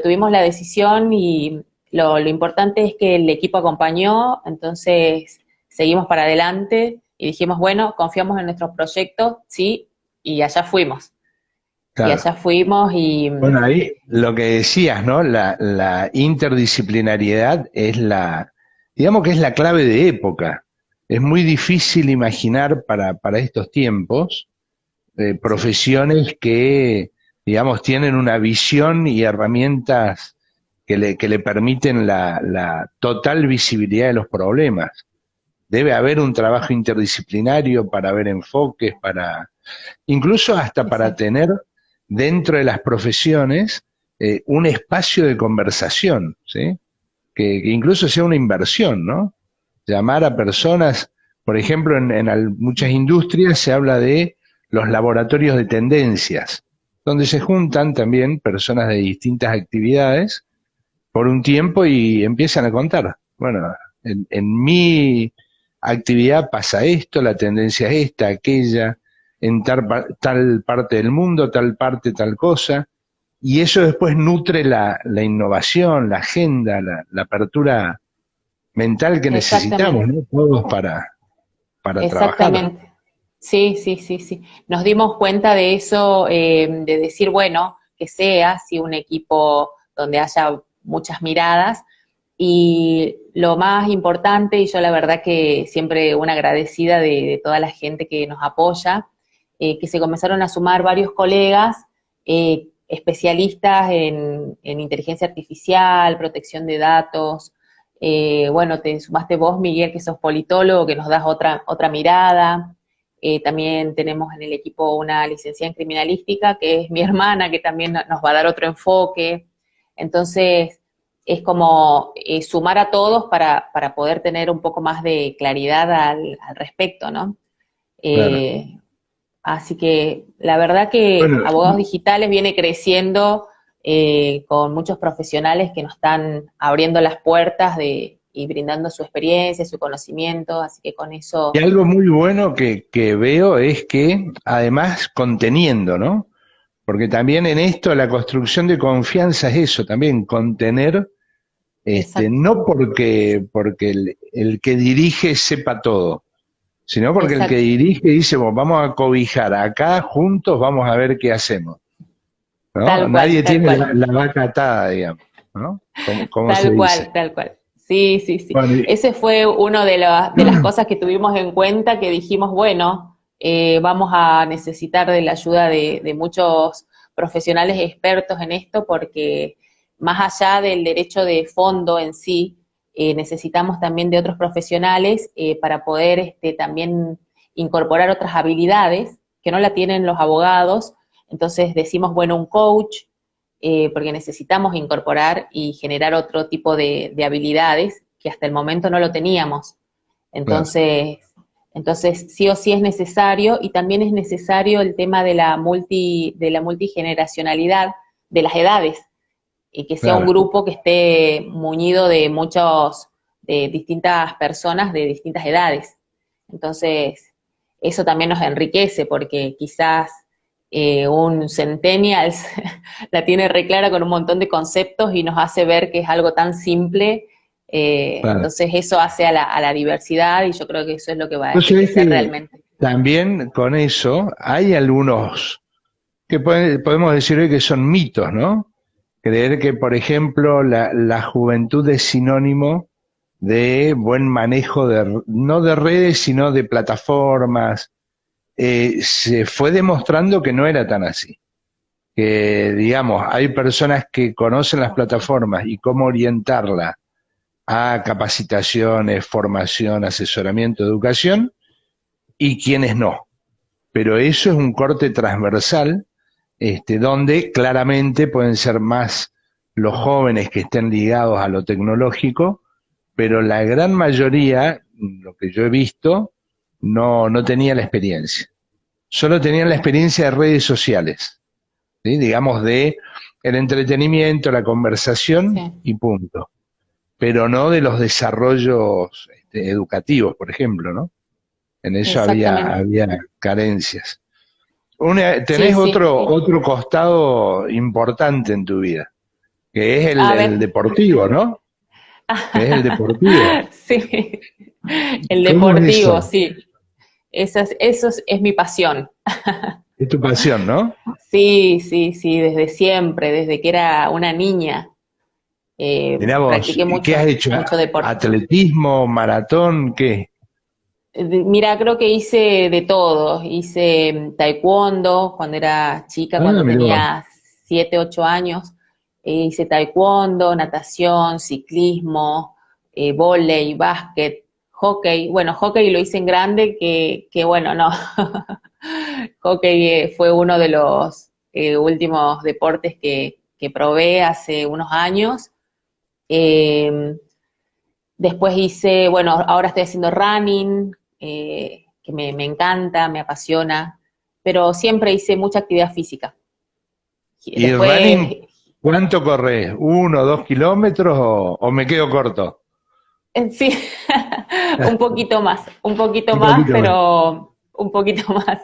tuvimos la decisión y lo importante es que el equipo acompañó, entonces seguimos para adelante y dijimos, bueno, confiamos en nuestros proyectos, sí, y allá fuimos. Y Claro. allá fuimos y Bueno, ahí lo que decías, ¿no? La interdisciplinariedad es digamos que es la clave de época. Es muy difícil imaginar para estos tiempos sí, profesiones que, digamos, tienen una visión y herramientas que le permiten la total visibilidad de los problemas. Debe haber un trabajo interdisciplinario para ver enfoques, incluso hasta para exacto, tener dentro de las profesiones un espacio de conversación, ¿sí? Que incluso sea una inversión, ¿no? Llamar a personas, por ejemplo, muchas industrias se habla de los laboratorios de tendencias, donde se juntan también personas de distintas actividades por un tiempo y empiezan a contar. Bueno, en mi actividad pasa esto, la tendencia es esta, aquella, en tal parte del mundo, tal parte, tal cosa, y eso después nutre la innovación, la agenda, la apertura mental que necesitamos, exactamente, ¿no? Todos para trabajar. exactamente. Sí, sí, sí, sí. Nos dimos cuenta de eso, de decir, bueno, que sea así un equipo donde haya muchas miradas. Y lo más importante, y yo la verdad que siempre una agradecida de toda la gente que nos apoya, que se comenzaron a sumar varios colegas especialistas en inteligencia artificial, protección de datos. Bueno, te sumaste vos, Miguel, que sos politólogo, que nos das otra mirada. También tenemos en el equipo una licenciada en criminalística, que es mi hermana, que también nos va a dar otro enfoque. Entonces, es como sumar a todos para poder tener un poco más de claridad al respecto, ¿no? Claro. Eh, Así que la verdad que Bueno, Abogados Digitales viene creciendo con muchos profesionales que nos están abriendo las puertas y brindando su experiencia, su conocimiento, así que con y eso, algo muy bueno que veo es que además conteniendo, ¿no? Porque también en esto la construcción de confianza es eso, también contener, exacto, no porque el que dirige sepa todo, sino porque el que exacto, dirige dice, bueno, vamos a cobijar acá juntos, vamos a ver qué hacemos, ¿no? Nadie tal tiene cual. la vaca atada, digamos, ¿no? Como se Tal dice. cual, tal cual. Sí, sí, sí. Bueno, Ese fue uno de las cosas que tuvimos en cuenta, que dijimos, bueno, vamos a necesitar de la ayuda de muchos profesionales expertos en esto, porque más allá del derecho de fondo en sí, necesitamos también de otros profesionales para poder también incorporar otras habilidades que no la tienen los abogados. Entonces decimos, bueno, un coach, porque necesitamos incorporar y generar otro tipo de habilidades que hasta el momento no lo teníamos. Claro, Entonces, sí o sí es necesario, y también es necesario el tema de la multigeneracionalidad de las edades, y que sea un claro. grupo que esté muñido de distintas personas de distintas edades. Entonces, eso también nos enriquece, porque quizás un centennials la tiene reclara con un montón de conceptos y nos hace ver que es algo tan simple. Claro. Entonces eso hace a la diversidad, y yo creo que eso es lo que va a Yo sé enriquecer que realmente. también con eso hay algunos que podemos decir hoy que son mitos, ¿no? Creer que, por ejemplo, la juventud es sinónimo de buen manejo no de redes, sino de plataformas. Se fue demostrando que no era tan así. Que, digamos, hay personas que conocen las plataformas y cómo orientarla a capacitaciones, formación, asesoramiento, educación, y quienes no. Pero eso es un corte transversal, donde claramente pueden ser más los jóvenes que estén ligados a lo tecnológico, pero la gran mayoría, lo que yo he visto, no tenía la experiencia. Solo tenían la experiencia de redes sociales, ¿sí? Digamos, de el entretenimiento, la conversación Sí, y punto. Pero no de los desarrollos educativos, por ejemplo, ¿no? En eso exactamente. había carencias. Sí, Tenés sí. otro costado importante en tu vida, que es A el ver. deportivo, ¿no? Que es el deportivo. Sí, el ¿Cómo es deportivo, eso? sí. Es mi pasión. Es tu pasión, ¿no? Sí, sí, sí, desde siempre, desde que era una niña, Mirá vos, practiqué ¿y qué has hecho? mucho deporte. ¿Atletismo, maratón, qué? Mira, creo que hice de todo. Hice taekwondo cuando era chica, Ah, cuando mirá vos. tenía 7, 8 años. Hice taekwondo, natación, ciclismo, vóley, básquet, hockey. Bueno, hockey lo hice en grande, que bueno, no. Hockey fue uno de los últimos deportes que probé hace unos años. Eh, Después hice, bueno, ahora estoy haciendo running, que me encanta, me apasiona, pero siempre hice mucha actividad física. ¿Y running, Después, cuánto corres? ¿1 o 2 kilómetros o me quedo corto? sí, un poquito Un más, poquito más. pero un poquito más.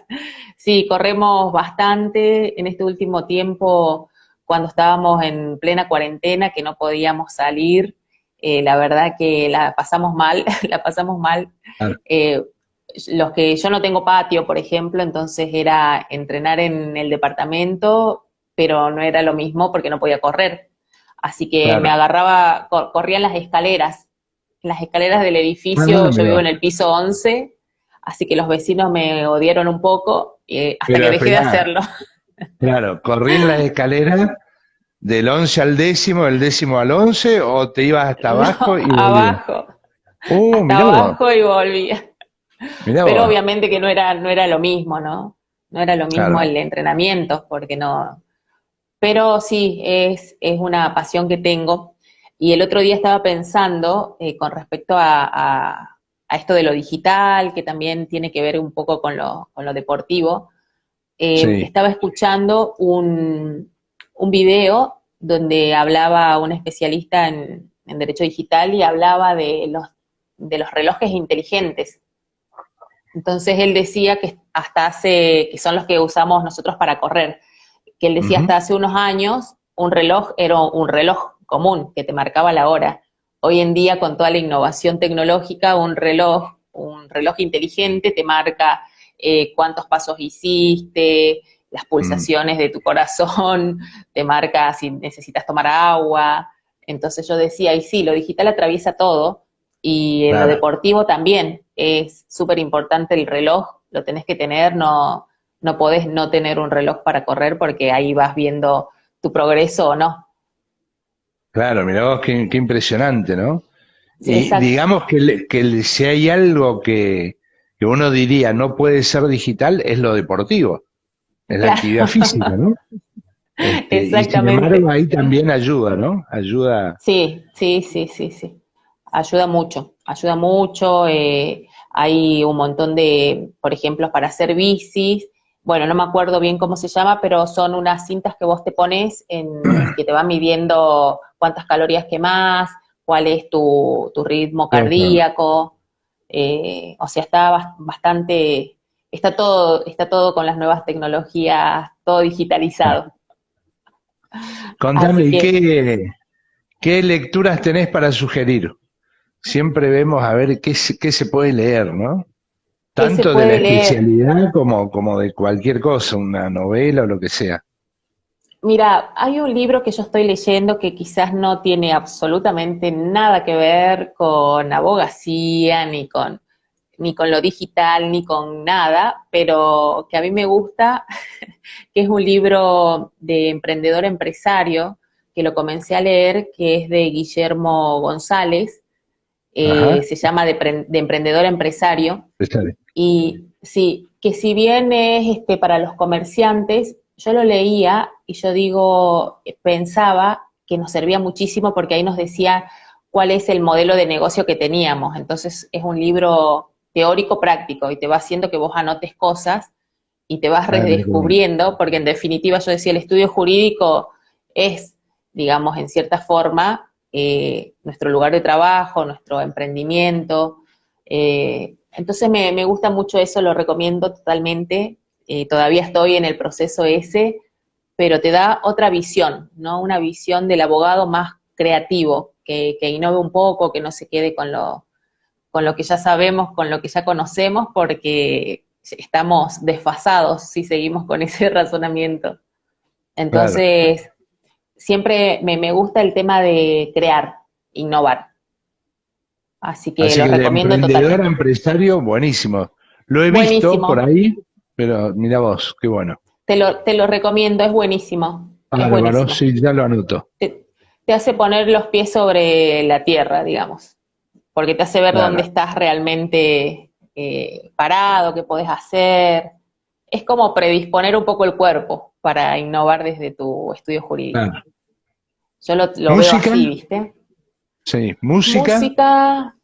Sí, corremos bastante en este último tiempo, cuando estábamos en plena cuarentena, que no podíamos salir. La verdad que la pasamos mal, la pasamos mal. Claro, Eh, los que yo no tengo patio, por ejemplo, entonces era entrenar en el departamento, pero no era lo mismo porque no podía correr. Así que me claro. agarraba, corría en las escaleras del edificio. Ah, Yo vivo mirá. en el piso 11, así que los vecinos me odiaron un poco, hasta Pero que dejé de esperá, hacerlo. claro, ¿corrí en las escaleras del 11 al décimo, del décimo al 11, o te ibas hasta No, abajo y volvías? abajo, hasta Mirá vos, abajo y volvía. mirá Pero vos. obviamente que no era lo mismo, ¿no? No era lo mismo Claro. el entrenamiento, porque no. Pero sí, es una pasión que tengo. Y el otro día estaba pensando con respecto a esto de lo digital, que también tiene que ver un poco con lo deportivo. Sí. Estaba escuchando un video donde hablaba un especialista en derecho digital, y hablaba de los relojes inteligentes. Entonces él decía que que son los que usamos nosotros para correr, que él decía Ujú. hasta hace unos años un reloj era un reloj común que te marcaba la hora. Hoy en día, con toda la innovación tecnológica, un reloj inteligente te marca cuántos pasos hiciste, las Mm, pulsaciones de tu corazón, te marca si necesitas tomar agua. Entonces yo decía, y sí, lo digital atraviesa todo, y en lo claro. deportivo también es súper importante el reloj, lo tenés que tener, no podés no tener un reloj para correr porque ahí vas viendo tu progreso o no. Claro, mirá vos, qué impresionante, ¿no? Sí, Y exacto. digamos si hay algo que uno diría no puede ser digital, es lo deportivo, es la actividad física, Claro, ¿no? Y sin embargo exactamente. ahí también ayuda, ¿no? Ayuda. Sí, sí, sí, sí, sí. Ayuda mucho, ayuda mucho. Hay un montón de, por ejemplo, para hacer bicis. Bueno, no me acuerdo bien cómo se llama, pero son unas cintas que vos te pones y que te van midiendo cuántas calorías quemás, cuál es tu ritmo Claro. cardíaco. O sea, bastante, está todo con las nuevas tecnologías, todo digitalizado. Contame, Así ¿y que, qué lecturas tenés para sugerir? Siempre vemos a ver qué se puede leer, ¿no? ¿qué se Tanto de la puede leer? especialidad como de cualquier cosa, una novela o lo que sea. Mira, hay un libro que yo estoy leyendo que quizás no tiene absolutamente nada que ver con abogacía, ni con lo digital, ni con nada, pero que a mí me gusta, que es un libro de emprendedor empresario, que lo comencé a leer, que es de Guillermo González, Ajá, se llama de Emprendedor Empresario, está. y sí, que si bien es para los comerciantes, yo lo leía y yo digo, pensaba que nos servía muchísimo porque ahí nos decía cuál es el modelo de negocio que teníamos. Entonces es un libro teórico práctico y te va haciendo que vos anotes cosas y te vas Ah, mira qué bueno. redescubriendo, porque en definitiva yo decía, el estudio jurídico es, digamos, en cierta forma, nuestro lugar de trabajo, nuestro emprendimiento. Entonces me gusta mucho eso, lo recomiendo totalmente. Todavía estoy en el proceso ese, pero te da otra visión, ¿no? Una visión del abogado más creativo, que innove un poco, que no se quede con lo que ya sabemos, con lo que ya conocemos, porque estamos desfasados si seguimos con ese razonamiento. Claro. Entonces, siempre me gusta el tema de crear, innovar. Así que Así lo que de recomiendo emprendedor a totalmente. empresario, buenísimo. Lo he visto por Buenísimo. ahí, pero mira vos, qué bueno. Te lo recomiendo, es buenísimo. Es Bárbaro, buenísimo. sí, ya lo anoto. Te hace poner los pies sobre la tierra, digamos, porque te hace ver dónde Claro, estás realmente parado, qué podés hacer. Es como predisponer un poco el cuerpo para innovar desde tu estudio jurídico. claro. Yo lo veo ¿Música? así, ¿viste? Sí, música. Música,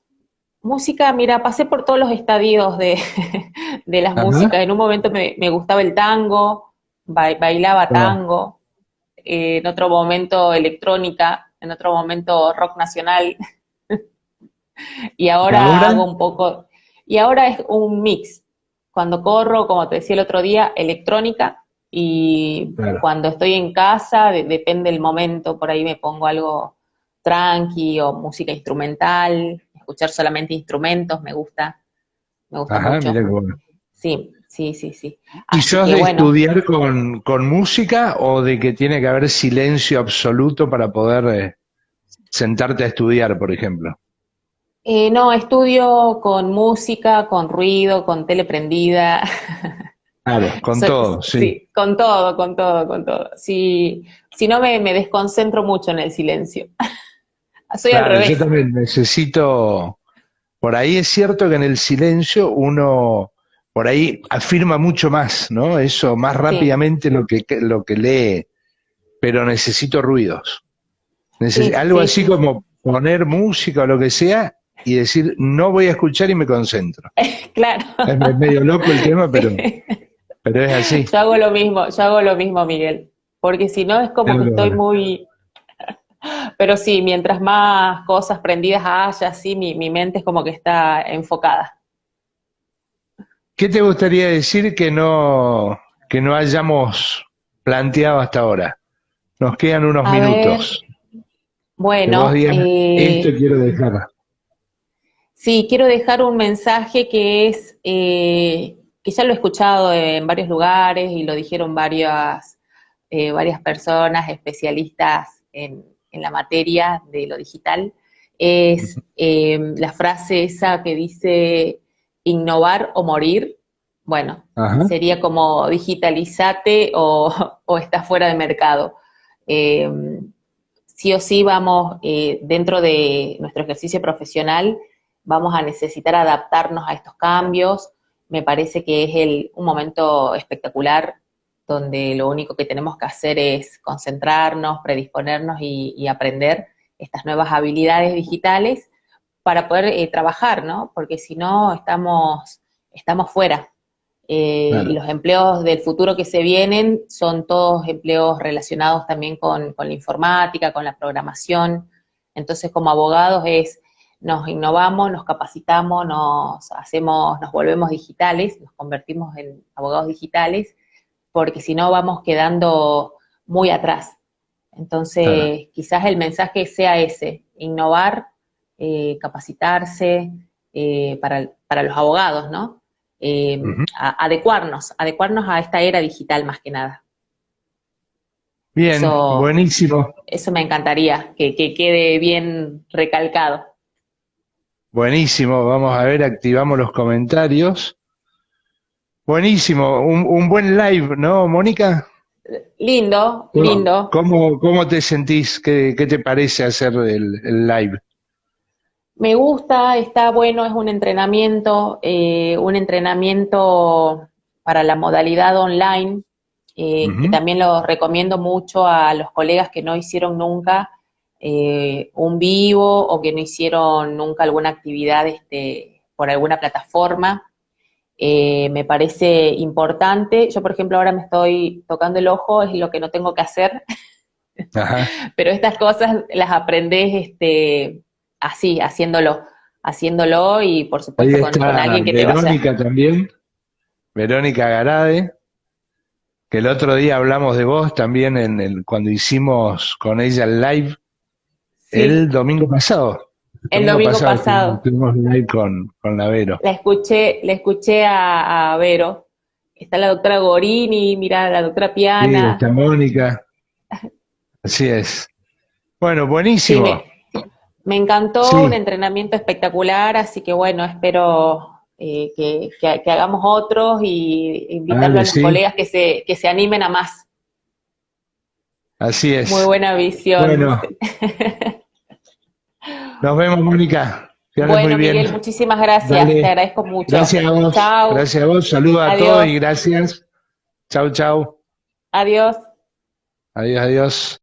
música, mira, pasé por todos los estadios de las Ajá. músicas. En un momento me gustaba el tango, bailaba Ah, tango, en otro momento electrónica, en otro momento rock nacional, y ¿y ahora ahora? hago un poco, y ahora es un mix. Cuando corro, como te decía el otro día, electrónica, y Claro. cuando estoy en casa, depende del momento, por ahí me pongo algo tranqui o música instrumental, escuchar solamente instrumentos, me gusta Ajá, mira mucho. qué bueno. Sí, sí, sí, sí. ¿Y Así sos que de bueno, estudiar con música o de que tiene que haber silencio absoluto para poder sentarte a estudiar, por ejemplo? no, estudio con música, con ruido, con tele prendida. Claro, con Soy, todo, sí. sí, con todo, con todo, con todo. Si no me desconcentro mucho en el silencio. Soy al Claro, yo revés. también necesito, por ahí es cierto que en el silencio uno, por ahí afirma mucho más, ¿no? Eso, más Sí, rápidamente lo que lee, pero necesito ruidos. sí, Algo sí, así sí. como poner música o lo que sea y decir, no voy a escuchar y me concentro. Claro. Es medio loco el tema, Sí. pero es así. Yo hago lo mismo, Miguel. Porque si no es como que estoy Claro. muy. Pero sí, mientras más cosas prendidas haya, sí, mi mente es como que está enfocada. ¿Qué te gustaría decir que no hayamos planteado hasta ahora? Nos quedan unos A ver, minutos. Que vos bueno, digas, esto quiero dejar. sí, quiero dejar un mensaje que es, que ya lo he escuchado en varios lugares y lo dijeron varias personas especialistas en la materia de lo digital, es la frase esa que dice innovar o morir. Bueno, Ajá. sería como digitalizate o estás fuera de mercado. Eh, sí o sí vamos, dentro de nuestro ejercicio profesional, vamos a necesitar adaptarnos a estos cambios. Me parece que es un momento espectacular donde lo único que tenemos que hacer es concentrarnos, predisponernos y aprender estas nuevas habilidades digitales para poder trabajar, ¿no? Porque si no, estamos fuera. Y Claro. los empleos del futuro que se vienen son todos empleos relacionados también con la informática, con la programación. Entonces, como abogados nos innovamos, nos capacitamos, nos volvemos digitales, nos convertimos en abogados digitales, porque si no vamos quedando muy atrás. Claro. Entonces, quizás el mensaje sea ese, innovar, capacitarse para los abogados, ¿no? Ujú. Adecuarnos a esta era digital más que nada. Bien, Eso, buenísimo, eso me encantaría, que quede bien recalcado. buenísimo. Vamos a ver, activamos los comentarios. Buenísimo, un buen live, ¿no, Mónica? Lindo, ¿Cómo, lindo. cómo te sentís? ¿Qué te parece hacer el live? Me gusta, está bueno, es un entrenamiento para la modalidad online, que Ujú. también lo recomiendo mucho a los colegas que no hicieron nunca un vivo o que no hicieron nunca alguna actividad por alguna plataforma. Me parece importante. Yo, por ejemplo, ahora me estoy tocando el ojo, es lo que no tengo que hacer, Ajá. pero estas cosas las aprendes así, haciéndolo y por Ahí supuesto con está alguien que te vaya. Verónica también, Verónica Garade, que el otro día hablamos de vos también cuando hicimos con ella el live el Sí, domingo pasado. El el domingo domingo pasado pasado estuvimos live con la Vero. la escuché a Vero. Está la doctora Gorini, mira, la doctora Sí, está Piana. Mónica, así es. Bueno, Sí, buenísimo. me encantó, un Sí, entrenamiento espectacular, así que bueno, espero que hagamos otros y invitarlo dale, a los sí, colegas que se animen a más. así Muy es. buena visión. Bueno, nos vemos, Mónica. Que andes muy Bueno, bien. Miguel, muchísimas gracias, te Dale. agradezco mucho. Gracias a vos. Chao, Gracias a vos. Saludos a todos adiós, y gracias. Chau, chau. adiós. Adiós, adiós.